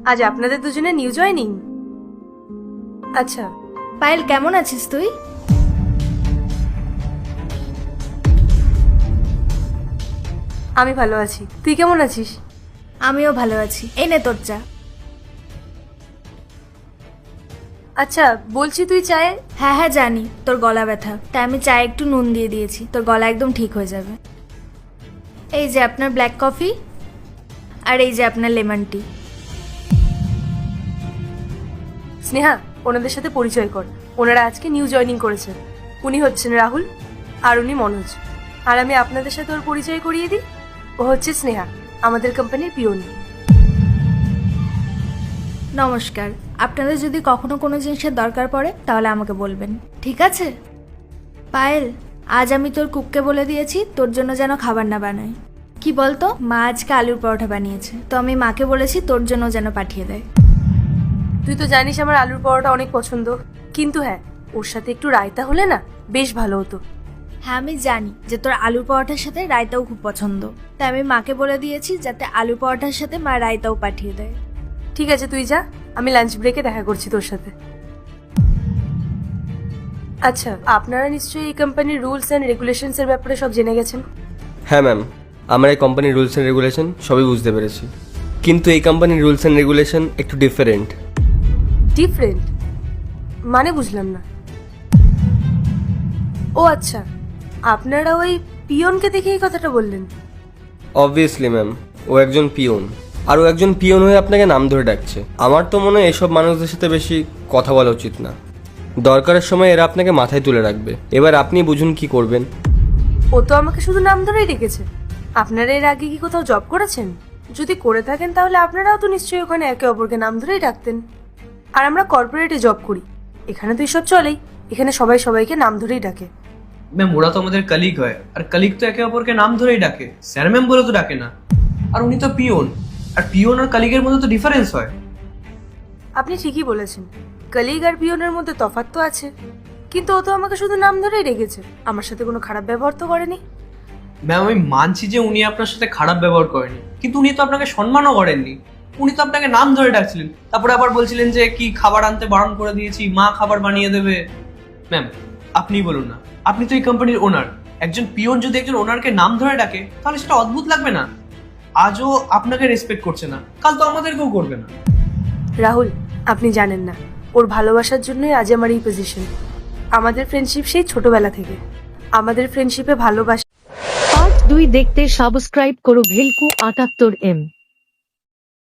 আজ আপনাদের দুজনে নিউ জয়নিং। আচ্ছা, পায়েল কেমন আছিস তুই? আমি ভালো আছি, তুই কেমন আছিস? আমিও ভালো আছি। এই নে তোর চা। আচ্ছা বলছি, তুই চায়ে? হ্যাঁ হ্যাঁ জানি তোর গলা ব্যথা, তাই আমি চায়ে একটু নুন দিয়ে দিয়েছি, তোর গলা একদম ঠিক হয়ে যাবে। এই যে আপনার ব্ল্যাক কফি, আর এই যে আপনার লেমন টি। স্নেহা, ওনাদের সাথে পরিচয় কর। ওনারা আজকে নিউ জয়নিং করেছেন। উনি হচ্ছেন রাহুল, আর উনি মনোজ। আর আমি আপনাদের সাথে ওর পরিচয় করিয়ে দিই। ও হচ্ছে স্নেহা, আমাদের কোম্পানির পিওন। নমস্কার। আপনাদের যদি কখনো কোনো জিনিসের দরকার পড়ে তাহলে আমাকে বলবেন, ঠিক আছে? পায়েল, আজ আমি তোর কুককে বলে দিয়েছি তোর জন্য যেন খাবার না বানায়। কি বলতো, মা আজকে আলুর পরোটা বানিয়েছে, তো আমি মাকে বলেছি তোর জন্য যেন পাঠিয়ে দেয়। তুই তো জানিস আমার আলুর পরোটা অনেক পছন্দ, কিন্তু হ্যাঁ, ওর সাথে একটু রায়তা হলে না বেশ ভালো হতো। হ্যাঁ আমি জানি যে তোর আলুর পরোটার সাথে রায়তাও খুব পছন্দ, তাই আমি মাকে বলে দিয়েছি যাতে আলুর পরোটার সাথে মা রায়তাও পাঠিয়ে দেয়। ঠিক আছে, তুই যা, আমি লাঞ্চ ব্রেকে দেখা করছি তোর সাথে। আচ্ছা, আপনারা নিশ্চয়ই এই কোম্পানির রুলস অ্যান্ড রেগুলেশনস এর ব্যাপারে সব জেনে গেছেন। হ্যাঁ ম্যাম, আমরা এই কোম্পানির রুলস অ্যান্ড রেগুলেশন সবই বুঝতে পেরেছি, কিন্তু এই কোম্পানির রুলস অ্যান্ড রেগুলেশন একটু ডিফারেন্ট। ডিফারেন্ট মানে বুঝলাম না। ও আচ্ছা, আপনারা ওই পিয়নকে দেখে এই কথাটা বললেন? অবভিয়াসলি ম্যাম, ও একজন পিওন, আর ও একজন পিওন হয়ে আপনাকে নাম ধরে ডাকছে। আমার তো মনে হয় এসব মানুষদের সাথে বেশি কথা বলা উচিত না। দরকারের সময় এরা আপনাকে মাথায় তুলে রাখবে। এবার আপনি বুঝুন কি করবেন। ও তো আমাকে শুধু নাম ধরেই ডেকেছে। আপনারা এর আগে কি কোথাও জব করেছেন? যদি করে থাকেন তাহলে আপনারাও তো নিশ্চয়ই ওখানে একে অপরকে নাম ধরেই ডাকতেন। আর আমরা কর্পোরেটে জব করি, এখানে তো এসব চলেই। এখানে সবাই সবাইকে নাম ধরেই ডাকে। ম্যাম ওরা তো আমাদের কলিগ হয়, আর কলিগ তো একে অপরকে নাম ধরেই ডাকে, স্যার ম্যাম বলে তো ডাকে না। আর উনি তো পিওন, আর পিওন আর কলিগের মধ্যে তো ডিফারেন্স হয়। আপনি ঠিকই বলেছেন, কলিগ আর পিয়নের মধ্যে তফাৎ তো আছে, কিন্তু ও তো আমাকে শুধু নাম ধরেই ডেকেছে, আমার সাথে কোনো খারাপ ব্যবহার তো করেনি। ম্যাম আমি মানছি যে উনি আপনার সাথে খারাপ ব্যবহার করেনি, কিন্তু উনি তো আপনাকে সম্মানও করেননি। উনি তো আপনাকে নাম ধরে ডাকছিলেন, তারপরে আবার বলছিলেন যে কি খাবার আনতে বারণ করে দিয়েছি, মা খাবার বানিয়ে দেবে। ম্যাম আপনিই বলুন না, আপনি তো এই কোম্পানির ওনার। একজন পিওন যদি একজন ওনারকে নাম ধরে ডাকে তাহলে সেটা অদ্ভুত লাগবে না? আজও আপনাকে রেসপেক্ট করছে না, কাল তো আমাদেরকেও করবে না। রাহুল, আপনি জানেন না, ওর ভালোবাসার জন্যই আজ আমার এই পজিশন। আমাদের ফ্রেন্ডশিপ সেই ছোটবেলা থেকে। আমাদের ফ্রেন্ডশিপে ভালোবাসা। পার্ট 2 দেখতে সাবস্ক্রাইব করো ভেলকু 78M।